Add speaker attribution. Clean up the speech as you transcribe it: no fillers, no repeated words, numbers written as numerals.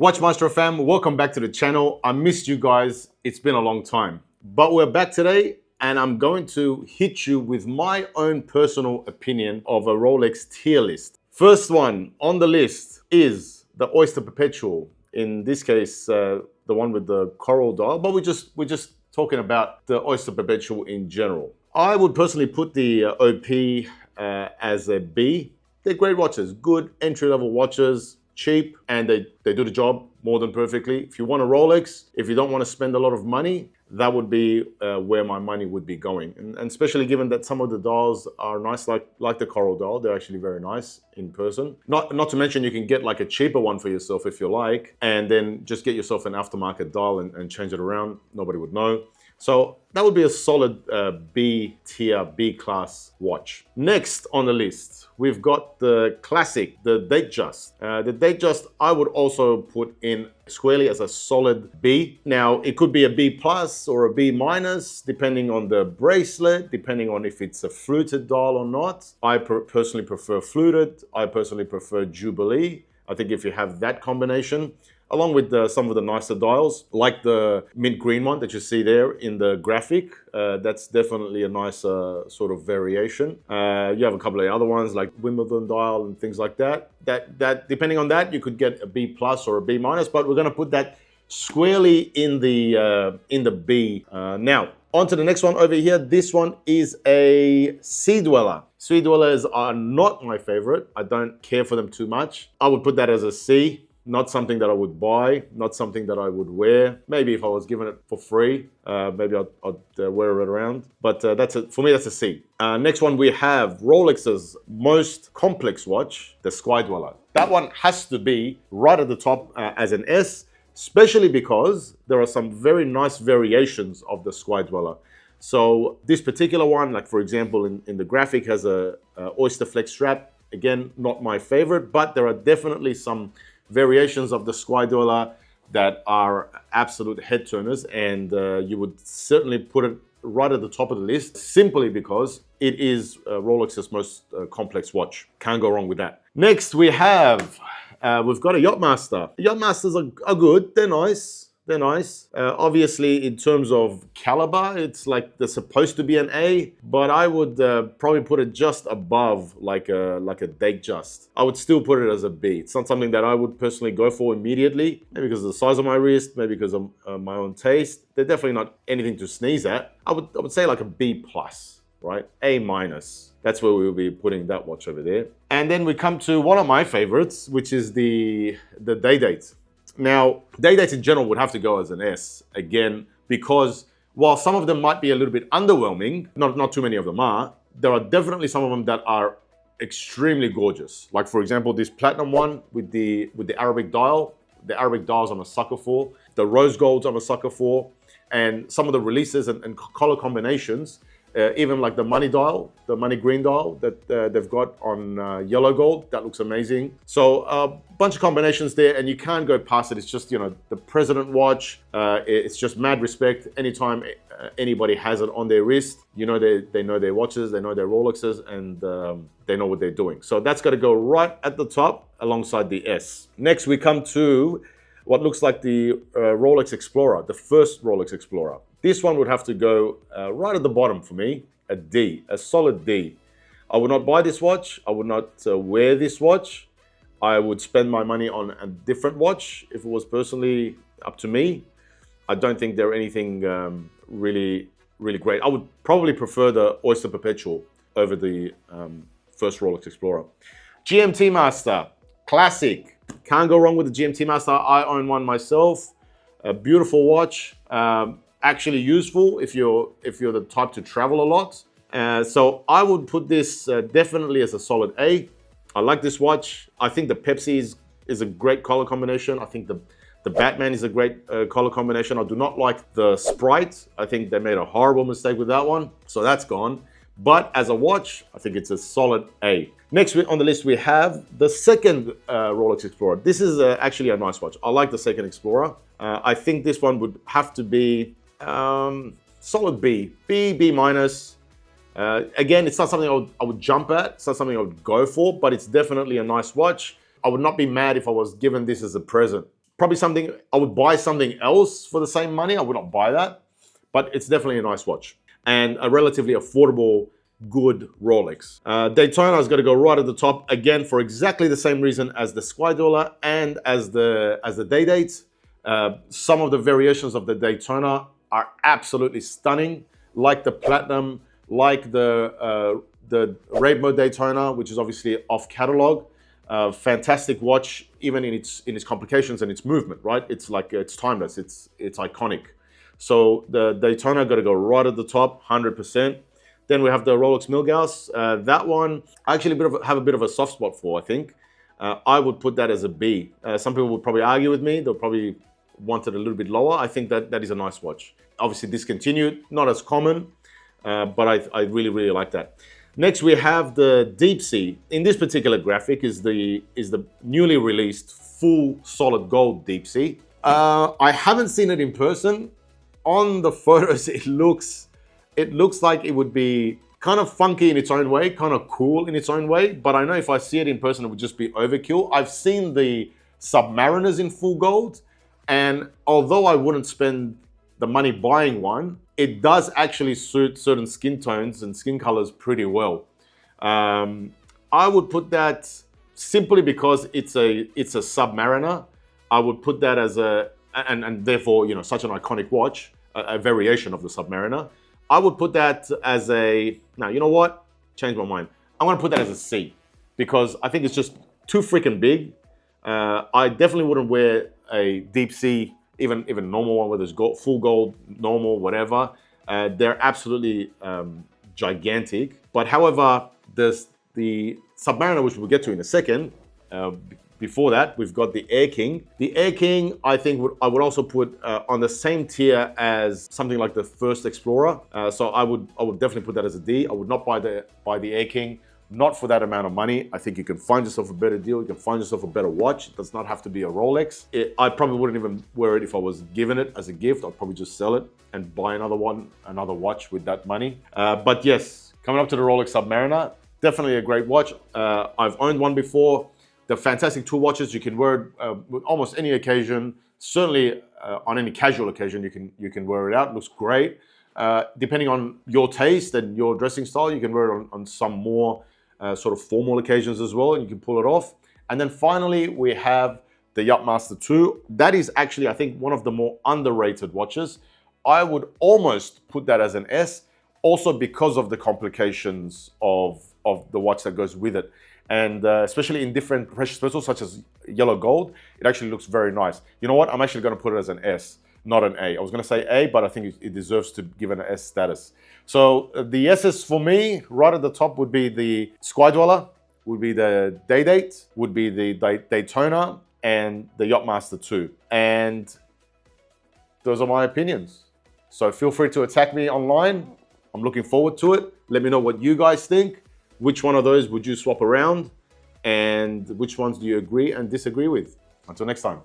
Speaker 1: WatchMaestro fam, welcome back to the channel. I missed you guys. It's been a long time. But we're back today and I'm going to hit you with my own personal opinion of a Rolex tier list. First one on the list is the Oyster Perpetual. In this case, the one with the coral dial, but we're just talking about the Oyster Perpetual in general. I would personally put the OP as a B. They're great watches, good entry-level watches, cheap, and they do the job more than perfectly. If you want a Rolex, if you don't want to spend a lot of money, that would be where my money would be going. And especially given that some of the dials are nice, like the coral dial, they're actually very nice in person. Not to mention you can get like a cheaper one for yourself if you like, and then just get yourself an aftermarket dial and change it around. Nobody would know. So that would be a solid B tier, B class watch. Next on the list, we've got the classic, the Datejust. The Datejust I would also put in squarely as a solid B. Now, it could be a B plus or a B minus, depending on the bracelet, depending on if it's a fluted dial or not. I personally prefer fluted. I personally prefer Jubilee. I think if you have that combination, along with some of the nicer dials, like the mint green one that you see there in the graphic. That's definitely a nice sort of variation. You have a couple of other ones like Wimbledon dial and things like that. That depending on that, you could get a B plus or a B minus, but we're going to put that squarely in the B. Now, on to the next one over here. This one is a Sea Dweller. Sea Dwellers are not my favorite. I don't care for them too much. I would put that as a C. Not something that I would buy, not something that I would wear. Maybe if I was given it for free, maybe I'd wear it around. But for me, that's a C. Next one, we have Rolex's most complex watch, the Sky Dweller. That one has to be right at the top as an S, especially because there are some very nice variations of the Sky Dweller. So this particular one, like for example, in the graphic has a Oyster Flex strap. Again, not my favorite, but there are definitely some variations of the Sky Dweller that are absolute head turners, and you would certainly put it right at the top of the list simply because it is Rolex's most complex watch. Can't go wrong with that. Next we've got a Yachtmaster. Yachtmasters are good. They're nice. They're nice. Obviously, in terms of caliber, it's like they're supposed to be an A, but I would probably put it just above like a Datejust. I would still put it as a B. It's not something that I would personally go for immediately, maybe because of the size of my wrist, maybe because of my own taste. They're definitely not anything to sneeze at. I would say like a B plus, right? A minus. That's where we will be putting that watch over there. And then we come to one of my favorites, which is the Day-Date. Now, Day-Dates in general would have to go as an S, again, because while some of them might be a little bit underwhelming, not too many of them are, there are definitely some of them that are extremely gorgeous. Like, for example, this platinum one with the Arabic dial. The Arabic dials I'm a sucker for. The rose golds I'm a sucker for. And some of the releases and color combinations, even like the money dial, the money green dial that they've got on yellow gold, that looks amazing. So a bunch of combinations there, and you can't go past it. It's just, you know, the president watch. It's just mad respect. Anytime anybody has it on their wrist, you know, they know their watches, they know their Rolexes, and they know what they're doing. So that's got to go right at the top alongside the S. Next, we come to what looks like the Rolex Explorer, the first Rolex Explorer. This one would have to go right at the bottom for me, a D, a solid D. I would not buy this watch. I would not wear this watch. I would spend my money on a different watch if it was personally up to me. I don't think they're anything really great. I would probably prefer the Oyster Perpetual over the first Rolex Explorer. GMT Master, classic. Can't go wrong with the GMT Master. I own one myself. A beautiful watch. Actually useful if you're the type to travel a lot. So I would put this definitely as a solid A. I like this watch. I think the Pepsi is a great color combination. I think the Batman is a great color combination. I do not like the Sprite. I think they made a horrible mistake with that one. So that's gone. But as a watch, I think it's a solid A. Next on the list, we have the second Rolex Explorer. This is actually a nice watch. I like the second Explorer. I think this one would have to be solid B, B minus. Again, it's not something I would jump at. It's not something I would go for, but it's definitely a nice watch. I would not be mad if I was given this as a present. probably something, I would buy something else for the same money. I would not buy that, but it's definitely a nice watch and a relatively affordable, good Rolex. Daytona's got to go right at the top again for exactly the same reason as the Sky Dweller and as the Day Date. Some of the variations of the Daytona are absolutely stunning, like the Platinum, like the Rainbow Daytona, which is obviously off catalog. Fantastic watch, even in its complications and its movement, right? It's like, it's timeless, it's iconic. So the Daytona got to go right at the top, 100%. Then we have the Rolex Milgauss. That one, I actually have a bit of a soft spot for, I think. I would put that as a B. Some people would probably argue with me. They'll probably want it a little bit lower. I think that is a nice watch. Obviously discontinued, not as common, but I really, really like that. Next, we have the Deep Sea. In this particular graphic is the newly released full solid gold Deep Sea. I haven't seen it in person. On the photos, it looks like it would be kind of funky in its own way, kind of cool in its own way. But I know if I see it in person, it would just be overkill. I've seen the Submariners in full gold, and although I wouldn't spend the money buying one, it does actually suit certain skin tones and skin colors pretty well. I would put that, simply because it's a Submariner, I would put that as and therefore, you know, such an iconic watch, a variation of the Submariner. I would put that as a, now, you know what? Change my mind. I'm gonna put that as a C, because I think it's just too freaking big. I definitely wouldn't wear a Deep Sea, even normal one, whether it's gold, full gold, normal, whatever. They're absolutely gigantic. But however, the Submariner, which we'll get to in a second, before that, we've got the Air King. The Air King, I think, I would also put on the same tier as something like the first Explorer. So I would definitely put that as a D. I would not buy the Air King, not for that amount of money. I think you can find yourself a better deal. You can find yourself a better watch. It does not have to be a Rolex. I probably wouldn't even wear it if I was given it as a gift. I'd probably just sell it and buy another watch with that money. But yes, coming up to the Rolex Submariner, definitely a great watch. I've owned one before. They're fantastic tool watches. You can wear it with almost any occasion. Certainly on any casual occasion, you can wear it out. It looks great. Depending on your taste and your dressing style, you can wear it on some more sort of formal occasions as well, and you can pull it off. And then finally, we have the Yachtmaster 2. That is actually, I think, one of the more underrated watches. I would almost put that as an S, also because of the complications of the watch that goes with it. And especially in different precious metals such as yellow gold, it actually looks very nice. You know what? I'm actually going to put it as an S, not an A. I was going to say A, but I think it deserves to give it an S status. So the S's for me, right at the top, would be the Sky Dweller, would be the Day Date, would be the Daytona, and the Yachtmaster 2. And those are my opinions. So feel free to attack me online. I'm looking forward to it. Let me know what you guys think. Which one of those would you swap around? And which ones do you agree and disagree with? Until next time.